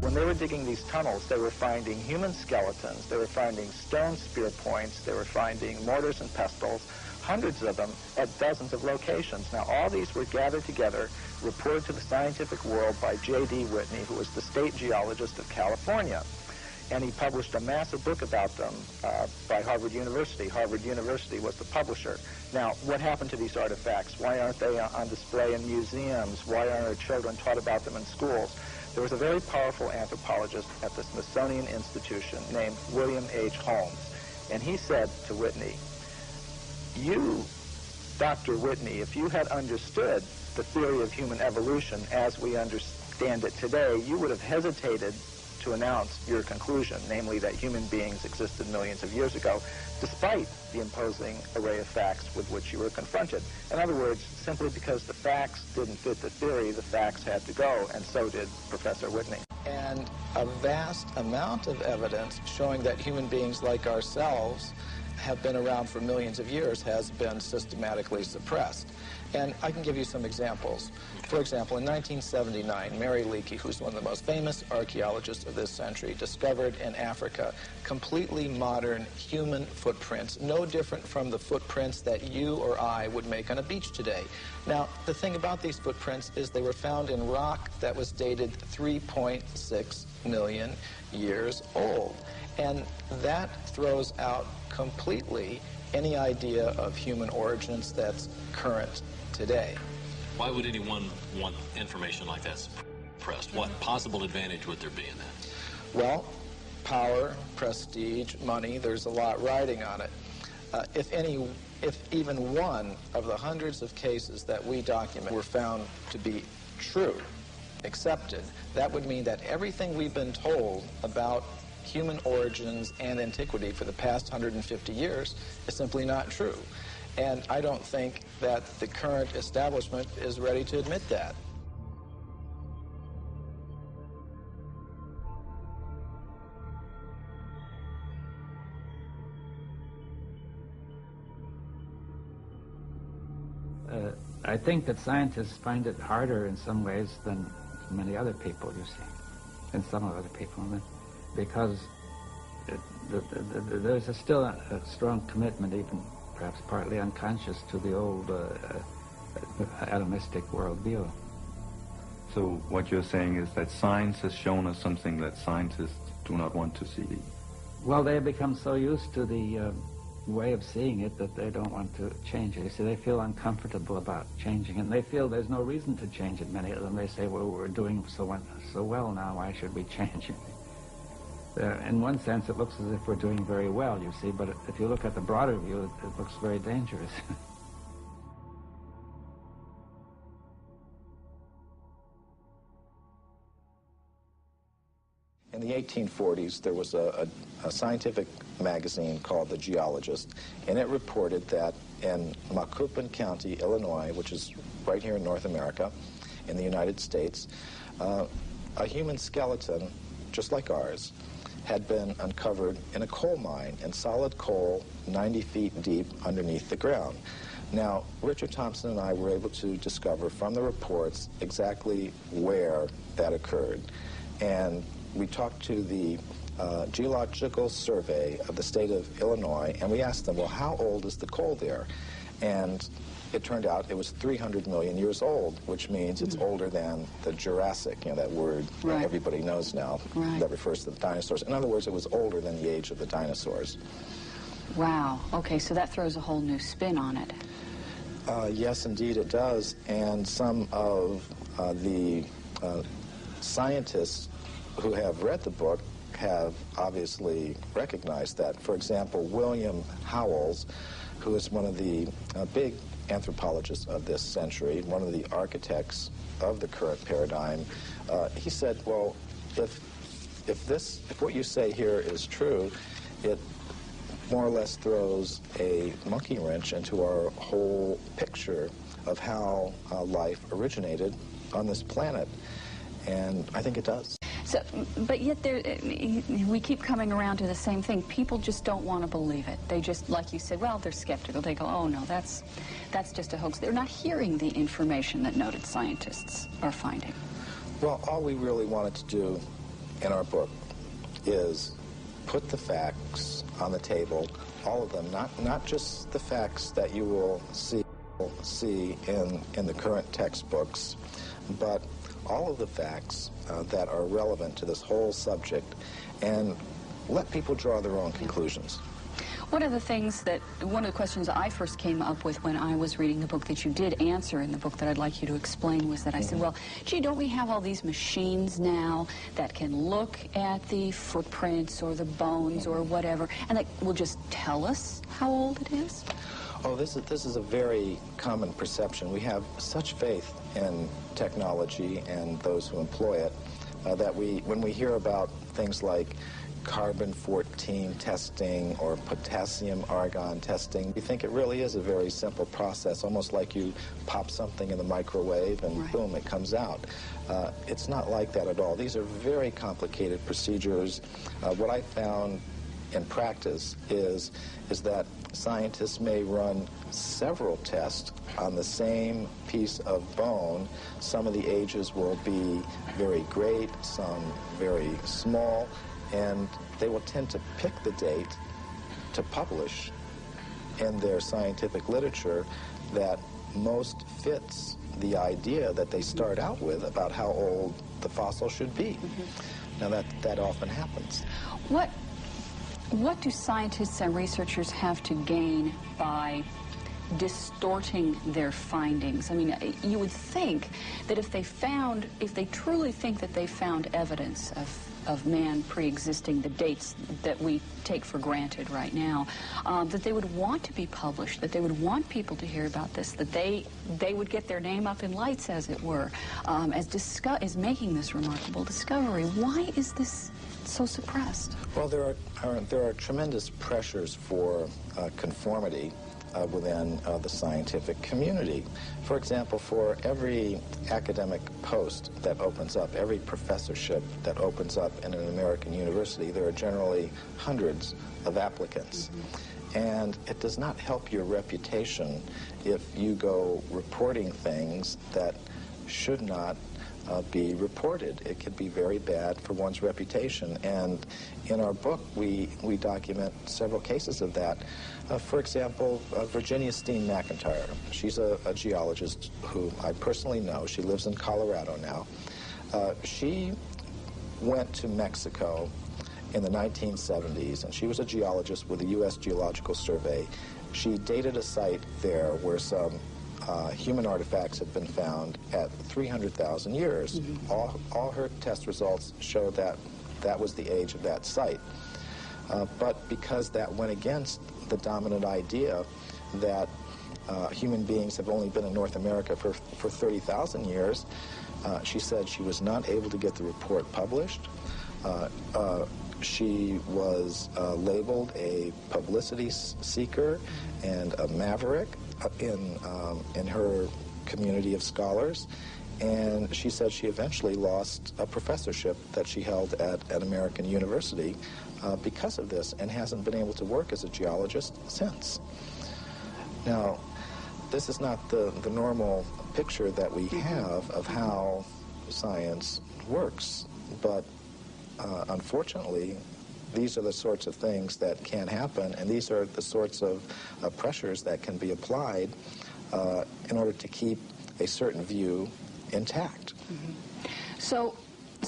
When they were digging these tunnels, they were finding human skeletons, they were finding stone spear points, they were finding mortars and pestles, hundreds of them at dozens of locations. Now, all these were gathered together, reported to the scientific world by J.D. Whitney, who was the state geologist of California. And he published a massive book about them by Harvard University. Harvard University was the publisher. Now, what happened to these artifacts? Why aren't they on display in museums? Why aren't our children taught about them in schools? There was a very powerful anthropologist at the Smithsonian Institution named William H. Holmes, and he said to Whitney, you, Dr. Whitney, if you had understood the theory of human evolution as we understand it today, you would have hesitated to announce your conclusion, namely that human beings existed millions of years ago, despite the imposing array of facts with which you were confronted. In other words, simply because the facts didn't fit the theory, the facts had to go, and so did Professor Whitney. And a vast amount of evidence showing that human beings like ourselves have been around for millions of years has been systematically suppressed. And I can give you some examples. For example, in 1979, Mary Leakey, who's one of the most famous archaeologists of this century, discovered in Africa completely modern human footprints, no different from the footprints that you or I would make on a beach today. Now, the thing about these footprints is they were found in rock that was dated 3.6 million years old. And that throws out completely any idea of human origins that's current today. Why would anyone want information like that suppressed? What possible advantage would there be in that? Well, power, prestige, money, there's a lot riding on it. If even one of the hundreds of cases that we document were found to be true, accepted, that would mean that everything we've been told about human origins and antiquity for the past 150 years is simply not true. And I don't think that the current establishment is ready to admit that. I think that scientists find it harder in some ways than many other people, you see, and some other people, because there's still a strong commitment, even perhaps partly unconscious, to the old atomistic worldview. So what you're saying is that science has shown us something that scientists do not want to see? Well, they have become so used to the way of seeing it that they don't want to change it. You see, they feel uncomfortable about changing it, and they feel there's no reason to change it. Many of them, they say, well, we're doing so well now, why should we change it? In one sense, it looks as if we're doing very well, you see, but if you look at the broader view, it looks very dangerous. In the 1840s, there was a scientific magazine called The Geologist, and it reported that in Macoupin County, Illinois, which is right here in North America, in the United States, a human skeleton, just like ours, had been uncovered in a coal mine, in solid coal 90 feet deep underneath the ground. Now, Richard Thompson and I were able to discover from the reports exactly where that occurred. And we talked to the Geological Survey of the state of Illinois, and we asked them, well, how old is the coal there? And it turned out it was 300 million years old, which means it's older than the Jurassic, you know, that word that everybody knows now, that refers to the dinosaurs. In other words, it was older than the age of the dinosaurs. Wow. Okay, so that throws a whole new spin on it. Yes, indeed it does. And some of the scientists who have read the book have obviously recognized that. For example, William Howells, who is one of the big anthropologists of this century, one of the architects of the current paradigm, he said, well, if what you say here is true, it more or less throws a monkey wrench into our whole picture of how life originated on this planet. And I think it does. So, but yet we keep coming around to the same thing. People just don't want to believe it. They just, like you said, well, they're skeptical. They go, oh, no, that's just a hoax. They're not hearing the information that noted scientists are finding. Well, all we really wanted to do in our book is put the facts on the table, all of them, not just the facts that you will see in the current textbooks, but all of the facts that are relevant to this whole subject, and let people draw their own conclusions. One of the questions I first came up with when I was reading the book that you did answer in the book that I'd like you to explain was that I said, well, gee, don't we have all these machines now that can look at the footprints or the bones or whatever, and that will just tell us how old it is? Oh, this is a very common perception. We have such faith in technology and those who employ it that when we hear about things like carbon-14 testing or potassium-argon testing, we think it really is a very simple process, almost like you pop something in the microwave and boom, it comes out. It's not like that at all. These are very complicated procedures. What I found in practice is that scientists may run several tests on the same piece of bone. Some of the ages will be very great, some very small, and they will tend to pick the date to publish in their scientific literature that most fits the idea that they start out with about how old the fossil should be. Now that often happens. What do scientists and researchers have to gain by distorting their findings? I mean, you would think that if they truly think that they found evidence of man pre-existing the dates that we take for granted right now, that they would want to be published, that they would want people to hear about this, that they would get their name up in lights, as it were, as making this remarkable discovery. Why is this so suppressed? Well, there are tremendous pressures for conformity within the scientific community. For example, for every academic post that opens up, every professorship that opens up in an American university, there are generally hundreds of applicants. And it does not help your reputation if you go reporting things that should not be reported. It could be very bad for one's reputation. And in our book, we document several cases of that. For example, Virginia Steen McIntyre. She's a geologist who I personally know. She lives in Colorado now. She went to Mexico in the 1970s, and she was a geologist with the U.S. Geological Survey. She dated a site there where some human artifacts have been found at 300,000 years. All her test results show that that was the age of that site. But because that went against the dominant idea that human beings have only been in North America for 30,000 years, she said she was not able to get the report published. She was labeled a publicity seeker and a maverick in her community of scholars, and she said she eventually lost a professorship that she held at an American university because of this, and hasn't been able to work as a geologist since. Now, this is not the normal picture that we have of how science works, but unfortunately, these are the sorts of things that can happen, and these are the sorts of pressures that can be applied in order to keep a certain view intact. So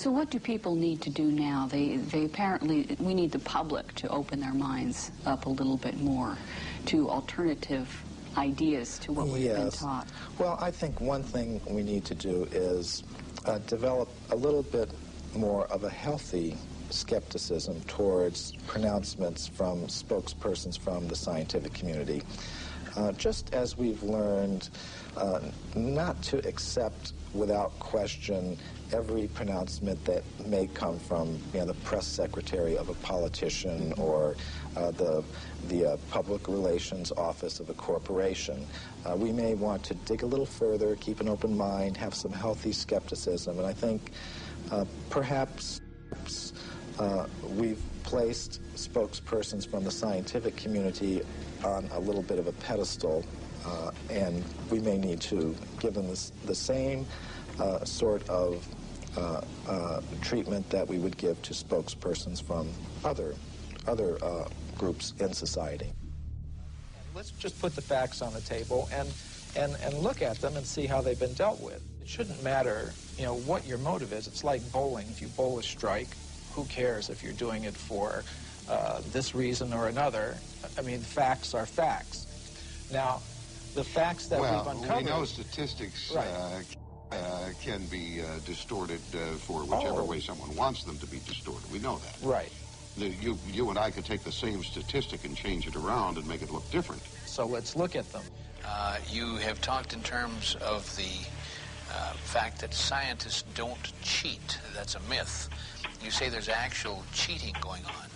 what do people need to do now? They apparently, we need the public to open their minds up a little bit more to alternative ideas to what we've been taught. Well, I think one thing we need to do is develop a little bit more of a healthy skepticism towards pronouncements from spokespersons from the scientific community. Just as we've learned not to accept without question every pronouncement that may come from the press secretary of a politician or the public relations office of a corporation. We may want to dig a little further, keep an open mind, have some healthy skepticism, and I think perhaps we've placed spokespersons from the scientific community on a little bit of a pedestal, and we may need to give them the same sort of treatment that we would give to spokespersons from other groups in society. Let's just put the facts on the table and look at them and see how they've been dealt with. It shouldn't matter, what your motive is. It's like bowling. If you bowl a strike, who cares if you're doing it for this reason or another? I mean, facts are facts. Now, the facts that we've uncovered... Well, we know statistics can be distorted for whichever way someone wants them to be distorted. We know that. Right. You and I could take the same statistic and change it around and make it look different. So let's look at them. You have talked in terms of the fact that scientists don't cheat. That's a myth. You say there's actual cheating going on.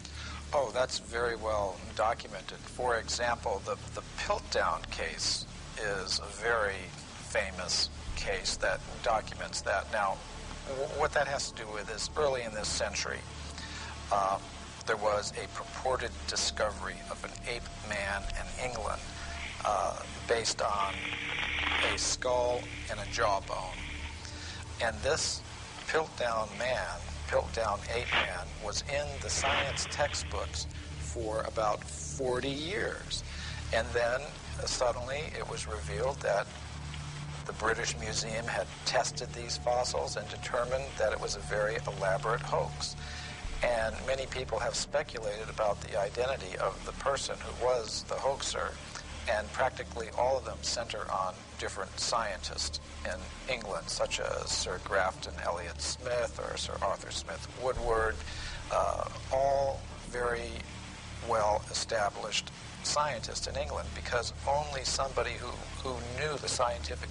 Oh, that's very well documented. For example, the Piltdown case is a very famous case that documents that. Now, what that has to do with is early in this century, there was a purported discovery of an ape man in England based on a skull and a jawbone. And this Piltdown ape man, was in the science textbooks for about 40 years. And then suddenly it was revealed that the British Museum had tested these fossils and determined that it was a very elaborate hoax. And many people have speculated about the identity of the person who was the hoaxer, and practically all of them center on different scientists in England, such as Sir Grafton Elliott Smith or Sir Arthur Smith Woodward, all very well-established scientists in England, because only somebody who knew the scientific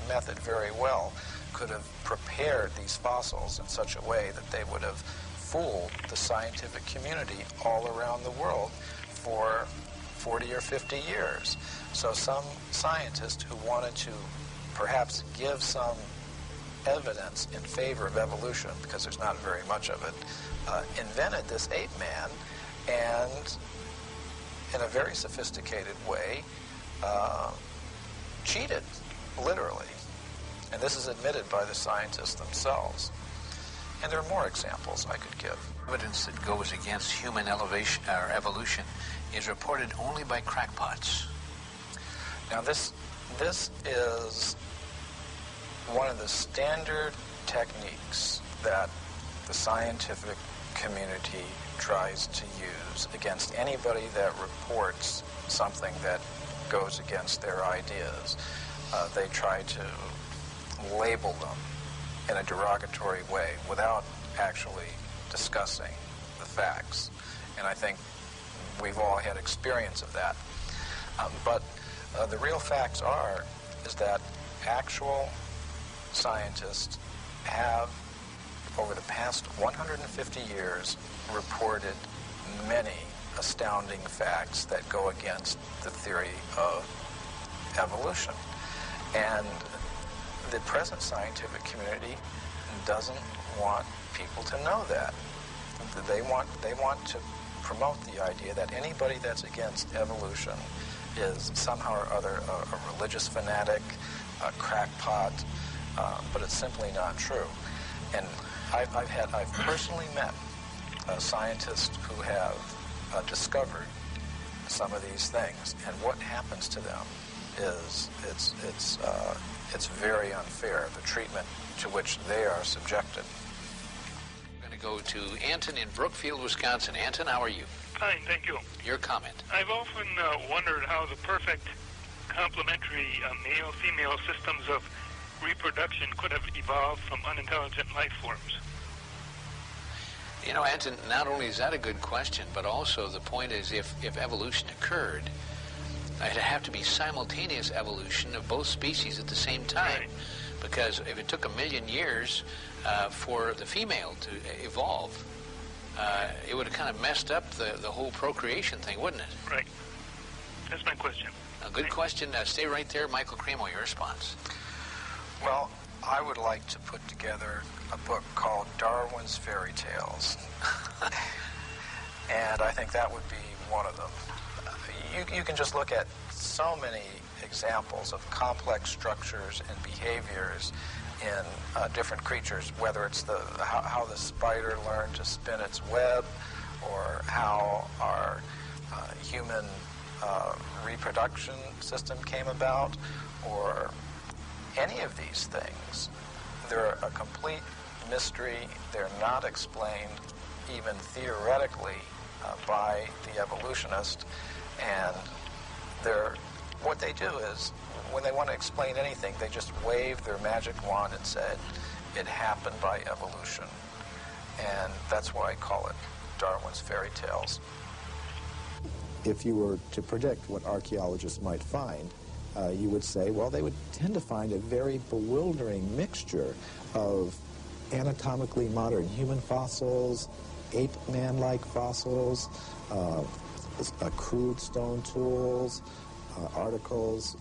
method very well could have prepared these fossils in such a way that they would have fooled the scientific community all around the world for 40 or 50 years. So some scientist who wanted to perhaps give some evidence in favor of evolution, because there's not very much of it, invented this ape man, and in a very sophisticated way cheated, literally. And this is admitted by the scientists themselves. And there are more examples I could give. Evidence that goes against human evolution is reported only by crackpots. Now this is one of the standard techniques that the scientific community tries to use against anybody that reports something that goes against their ideas. They try to label them in a derogatory way without actually discussing the facts. And I think we've all had experience of that. But the real facts is that actual scientists have, over the past 150 years, reported many astounding facts that go against the theory of evolution. And the present scientific community doesn't want people to know that. They want to promote the idea that anybody that's against evolution is somehow or other a religious fanatic, a crackpot, but it's simply not true. And I've personally met scientists who have discovered some of these things, and what happens to them is it's very unfair, the treatment to which they are subjected. We're going to go to Anton in Brookfield, Wisconsin. Anton, how are you? Fine, thank you. Your comment. I've often wondered how the perfect complementary male-female systems of reproduction could have evolved from unintelligent life forms. You know, Anton, not only is that a good question, but also the point is if evolution occurred, it'd have to be simultaneous evolution of both species at the same time. Right. Because if it took 1 million years for the female to evolve, it would have kind of messed up the whole procreation thing, wouldn't it? Right. That's my question. A good question. Stay right there. Michael Cremo, your response. Well, I would like to put together a book called Darwin's Fairy Tales. And I think that would be one of them. You can just look at so many examples of complex structures and behaviors in different creatures, whether it's how the spider learned to spin its web, or how our human reproduction system came about, or any of these things. They're a complete mystery. They're not explained even theoretically by the evolutionist, and what they do is, when they want to explain anything, they just wave their magic wand and said, it happened by evolution. And that's why I call it Darwin's fairy tales. If you were to predict what archaeologists might find, you would say, well, they would tend to find a very bewildering mixture of anatomically modern human fossils, ape-man-like fossils, crude stone tools, articles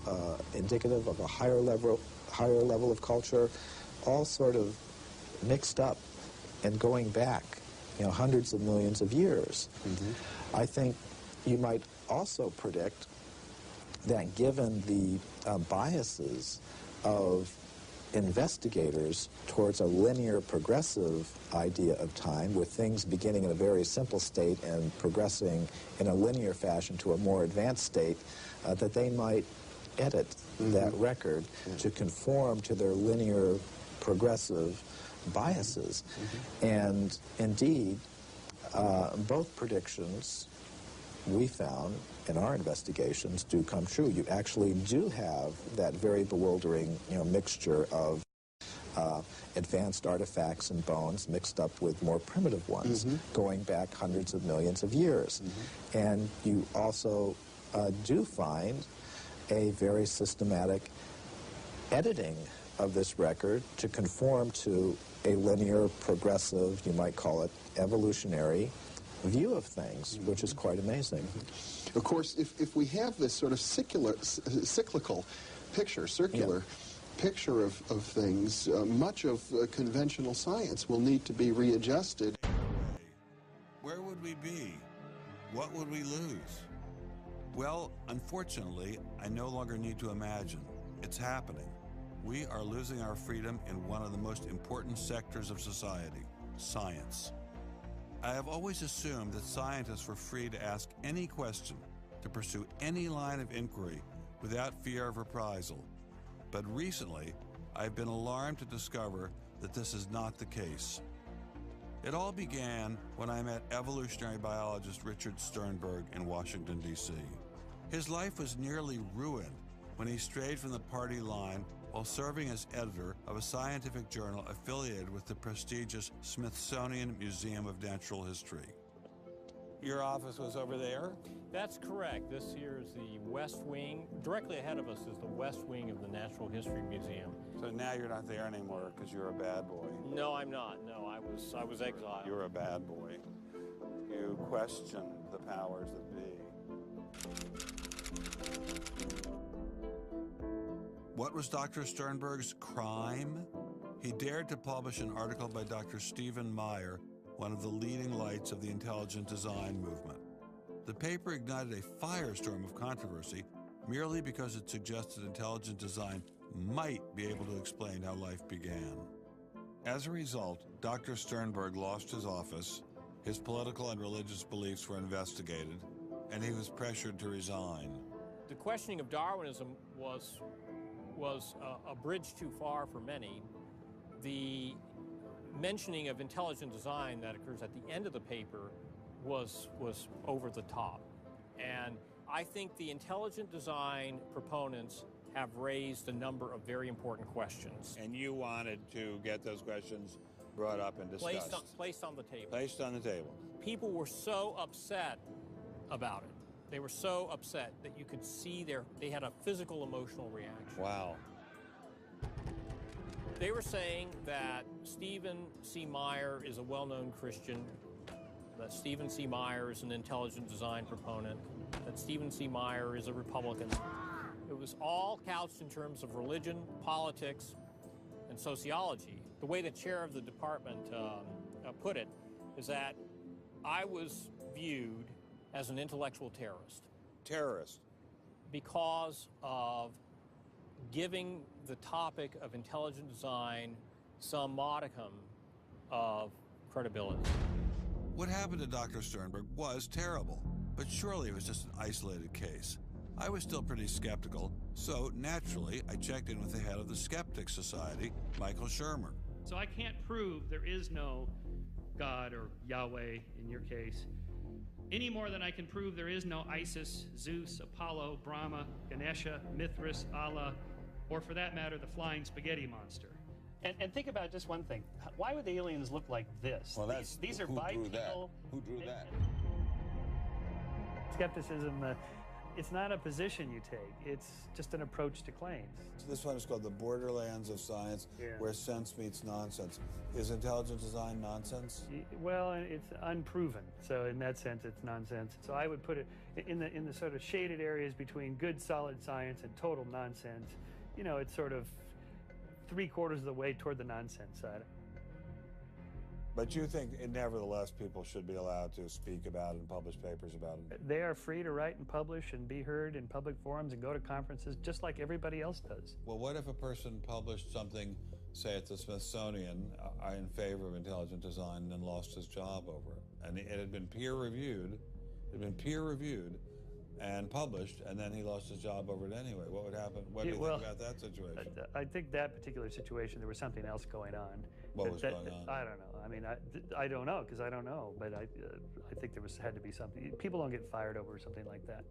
indicative of a higher level of culture, all sort of mixed up and going back, hundreds of millions of years. Mm-hmm. I think you might also predict that given the biases of investigators towards a linear progressive idea of time, with things beginning in a very simple state and progressing in a linear fashion to a more advanced state, that they might edit that record to conform to their linear progressive biases. And indeed, both predictions we found in our investigations do come true. You actually do have that very bewildering, mixture of advanced artifacts and bones mixed up with more primitive ones, going back hundreds of millions of years. And you also do find a very systematic editing of this record to conform to a linear, progressive, you might call it evolutionary view of things, which is quite amazing. Of course, if we have this sort of cyclical picture, circular picture of things, much of conventional science will need to be readjusted. Where would we be? What would we lose? Well, unfortunately, I no longer need to imagine. It's happening. We are losing our freedom in one of the most important sectors of society, science. I have always assumed that scientists were free to ask any question, to pursue any line of inquiry without fear of reprisal. But recently, I've been alarmed to discover that this is not the case. It all began when I met evolutionary biologist Richard Sternberg in Washington, D.C. His life was nearly ruined when he strayed from the party line while serving as editor of a scientific journal affiliated with the prestigious Smithsonian Museum of Natural History. Your office was over there? That's correct. This here is the West Wing. Directly ahead of us is the West Wing of the Natural History Museum. So now you're not there anymore because you're a bad boy. No, I'm not. No, I was exiled. You're a bad boy. You question the powers that be. What was Dr. Sternberg's crime? He dared to publish an article by Dr. Stephen Meyer, one of the leading lights of the intelligent design movement. The paper ignited a firestorm of controversy merely because it suggested intelligent design might be able to explain how life began. As a result, Dr. Sternberg lost his office, his political and religious beliefs were investigated, and he was pressured to resign. The questioning of Darwinism was a bridge too far for many. The mentioning of intelligent design that occurs at the end of the paper was over the top. And I think the intelligent design proponents have raised a number of very important questions. And you wanted to get those questions brought up and discussed. Placed on the table. Placed on the table. People were so upset about it. They were so upset that you could see they had a physical, emotional reaction. Wow. They were saying that Stephen C. Meyer is a well-known Christian, that Stephen C. Meyer is an intelligent design proponent, that Stephen C. Meyer is a Republican. It was all couched in terms of religion, politics, and sociology. The way the chair of the department put it is that I was viewed as an intellectual terrorist. Terrorist? Because of giving the topic of intelligent design some modicum of credibility. What happened to Dr. Sternberg was terrible, but surely it was just an isolated case. I was still pretty skeptical, so naturally I checked in with the head of the Skeptics Society, Michael Shermer. So I can't prove there is no God, or Yahweh in your case, any more than I can prove there is no Isis, Zeus, Apollo, Brahma, Ganesha, Mithras, Allah, or for that matter, the flying spaghetti monster. And think about just one thing. Why would the aliens look like this? Well, that's, these are who drew that? bipedal. Who drew that? Skepticism, it's not a position you take. It's just an approach to claims. So this one is called the borderlands of science, where sense meets nonsense. Is intelligent design nonsense? Well, it's unproven. So in that sense, it's nonsense. So I would put it in the sort of shaded areas between good, solid science and total nonsense. You know, it's sort of 3/4 of the way toward the nonsense side. But you think, nevertheless, people should be allowed to speak about it and publish papers about it? They are free to write and publish and be heard in public forums and go to conferences just like everybody else does. Well, what if a person published something, say at the Smithsonian, in favor of intelligent design, and then lost his job over it? And it had been peer-reviewed, and published, and then he lost his job over it anyway. What would happen? What do you think about that situation? I think that particular situation, there was something else going on. What was going on? I don't know. I mean, I don't know, because I don't know, but I think there had to be something. People don't get fired over something like that.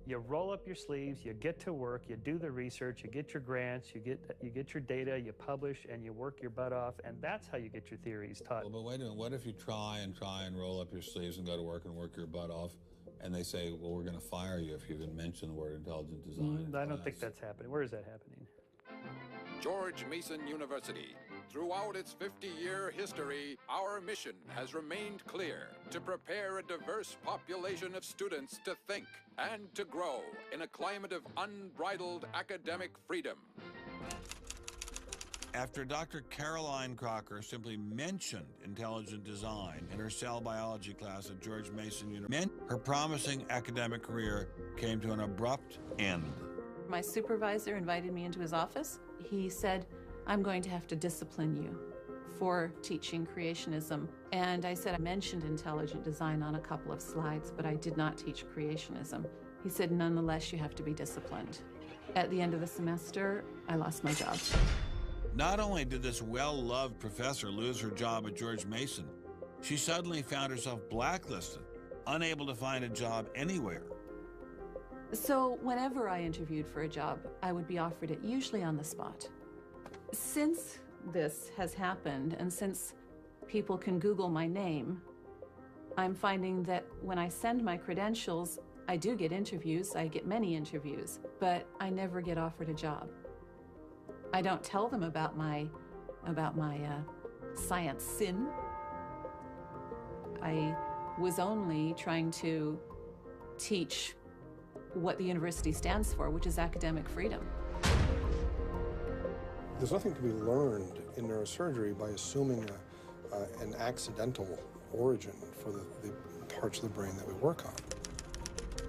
You roll up your sleeves, you get to work, you do the research, you get your grants, you get your data, you publish, and you work your butt off, and that's how you get your theories taught. Well, but wait a minute. What if you try and roll up your sleeves and go to work and work your butt off, and they say, well, we're going to fire you if you even mention the word intelligent design? I don't think that's happening. Where is that happening? George Mason University. Throughout its 50-year history, our mission has remained clear: to prepare a diverse population of students to think and to grow in a climate of unbridled academic freedom. After Dr. Caroline Crocker simply mentioned intelligent design in her cell biology class at George Mason University, her promising academic career came to an abrupt end. My supervisor invited me into his office. He said, I'm going to have to discipline you for teaching creationism. And I said, I mentioned intelligent design on a couple of slides, but I did not teach creationism. He said, nonetheless, you have to be disciplined. At the end of the semester, I lost my job. Not only did this well-loved professor lose her job at George Mason, she suddenly found herself blacklisted, unable to find a job anywhere. So whenever I interviewed for a job, I would be offered it, usually on the spot. Since this has happened, and since people can Google my name, I'm finding that when I send my credentials, I do get interviews, I get many interviews, but I never get offered a job. I don't tell them about my science sin. I was only trying to teach what the university stands for, which is academic freedom. There's nothing to be learned in neurosurgery by assuming an accidental origin for the parts of the brain that we work on.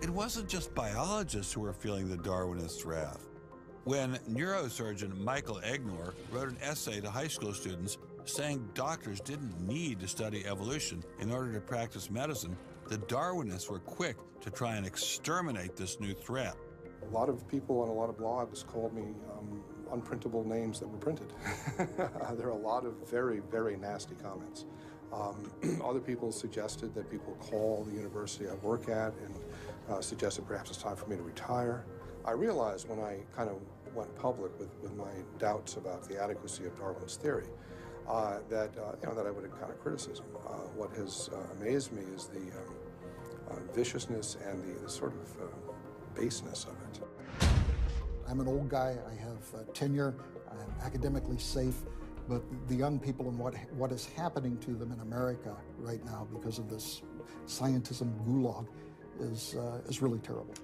It wasn't just biologists who were feeling the Darwinist wrath. When neurosurgeon Michael Egnor wrote an essay to high school students saying doctors didn't need to study evolution in order to practice medicine, the Darwinists were quick to try and exterminate this new threat. A lot of people on a lot of blogs called me unprintable names that were printed. There are a lot of very, very nasty comments. Other people suggested that people call the university I work at and suggested perhaps it's time for me to retire. I realized when I kind of went public with my doubts about the adequacy of Darwin's theory that I would encounter criticism. What has amazed me is the viciousness and the sort of baseness of it. I'm an old guy. I have tenure. I'm academically safe. But the young people and what is happening to them in America right now because of this scientism gulag is really terrible.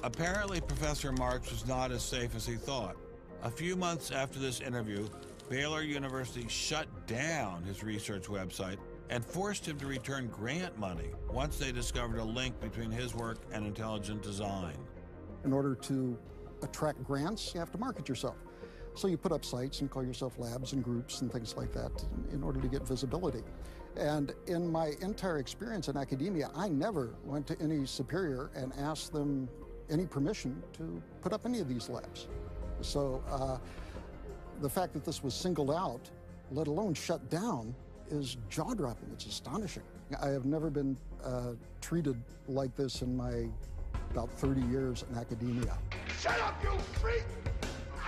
Apparently, Professor Marks was not as safe as he thought. A few months after this interview, Baylor University shut down his research website and forced him to return grant money once they discovered a link between his work and intelligent design. In order to attract grants, you have to market yourself. So you put up sites and call yourself labs and groups and things like that in order to get visibility. And in my entire experience in academia, I never went to any superior and asked them any permission to put up any of these labs. So the fact that this was singled out, let alone shut down, is jaw-dropping. It's astonishing. I have never been treated like this in my about 30 years in academia. Shut up, you freak!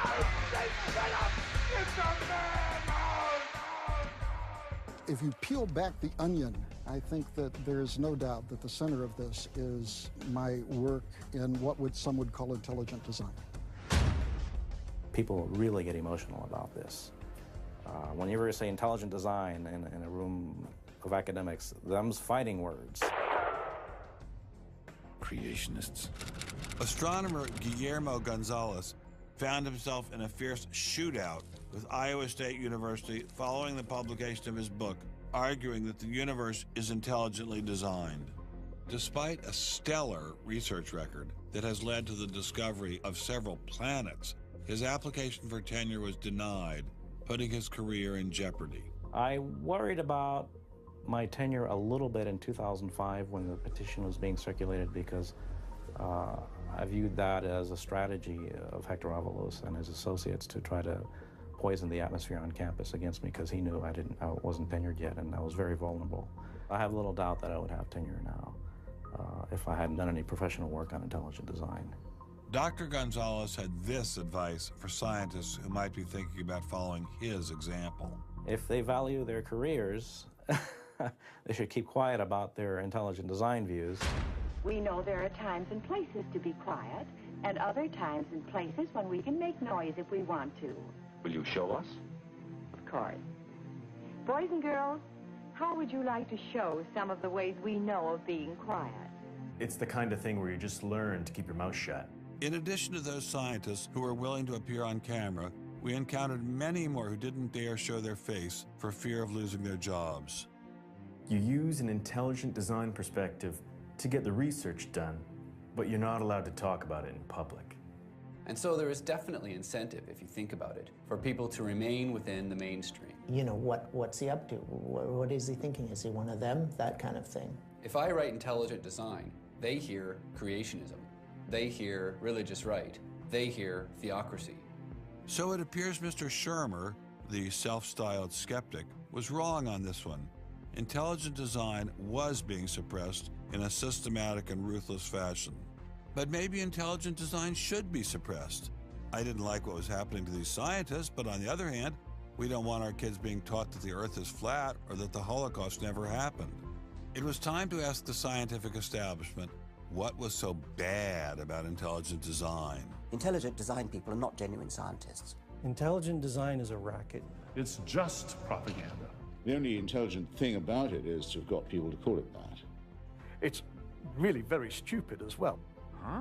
I said shut up! It's a madhouse! If you peel back the onion, I think that there is no doubt that the center of this is my work in what some would call intelligent design. People really get emotional about this. Whenever you say intelligent design in a room of academics, them's fighting words. Creationists. Astronomer Guillermo Gonzalez found himself in a fierce shootout with Iowa State University following the publication of his book, arguing that the universe is intelligently designed. Despite a stellar research record that has led to the discovery of several planets, his application for tenure was denied, putting his career in jeopardy. I worried about my tenure a little bit in 2005 when the petition was being circulated because I viewed that as a strategy of Hector Avalos and his associates to try to poison the atmosphere on campus against me because he knew I wasn't tenured yet and I was very vulnerable. I have little doubt that I would have tenure now if I hadn't done any professional work on intelligent design. Dr. Gonzalez had this advice for scientists who might be thinking about following his example. If they value their careers, they should keep quiet about their intelligent design views. We know there are times and places to be quiet, and other times and places when we can make noise if we want to. Will you show us? Of course. Boys and girls, how would you like to show some of the ways we know of being quiet? It's the kind of thing where you just learn to keep your mouth shut. In addition to those scientists who were willing to appear on camera, we encountered many more who didn't dare show their face for fear of losing their jobs. You use an intelligent design perspective to get the research done, but you're not allowed to talk about it in public. And so there is definitely incentive, if you think about it, for people to remain within the mainstream. You know, what's he up to? What is he thinking? Is he one of them? That kind of thing. If I write intelligent design, they hear creationism. They hear religious right. They hear theocracy. So it appears Mr. Shermer, the self-styled skeptic, was wrong on this one. Intelligent design was being suppressed in a systematic and ruthless fashion. But maybe intelligent design should be suppressed. I didn't like what was happening to these scientists, but on the other hand, we don't want our kids being taught that the Earth is flat or that the Holocaust never happened. It was time to ask the scientific establishment what was so bad about intelligent design. Intelligent design people are not genuine scientists. Intelligent design is a racket. It's just propaganda. The only intelligent thing about it is to have got people to call it that. It's really very stupid as well.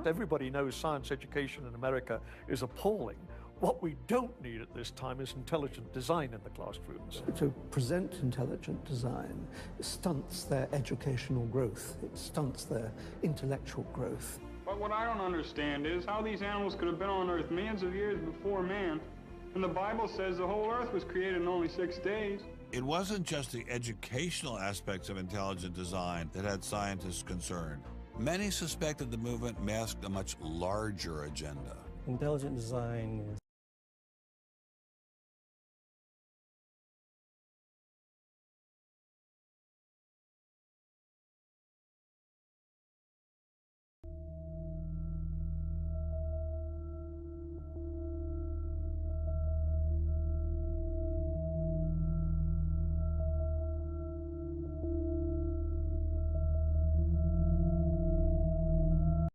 Everybody knows science education in America is appalling. What we don't need at this time is intelligent design in the classrooms. To present intelligent design stunts their educational growth. It stunts their intellectual growth. But what I don't understand is how these animals could have been on Earth millions of years before man. And the Bible says the whole Earth was created in only 6 days. It wasn't just the educational aspects of intelligent design that had scientists concerned. Many suspected the movement masked a much larger agenda. Intelligent design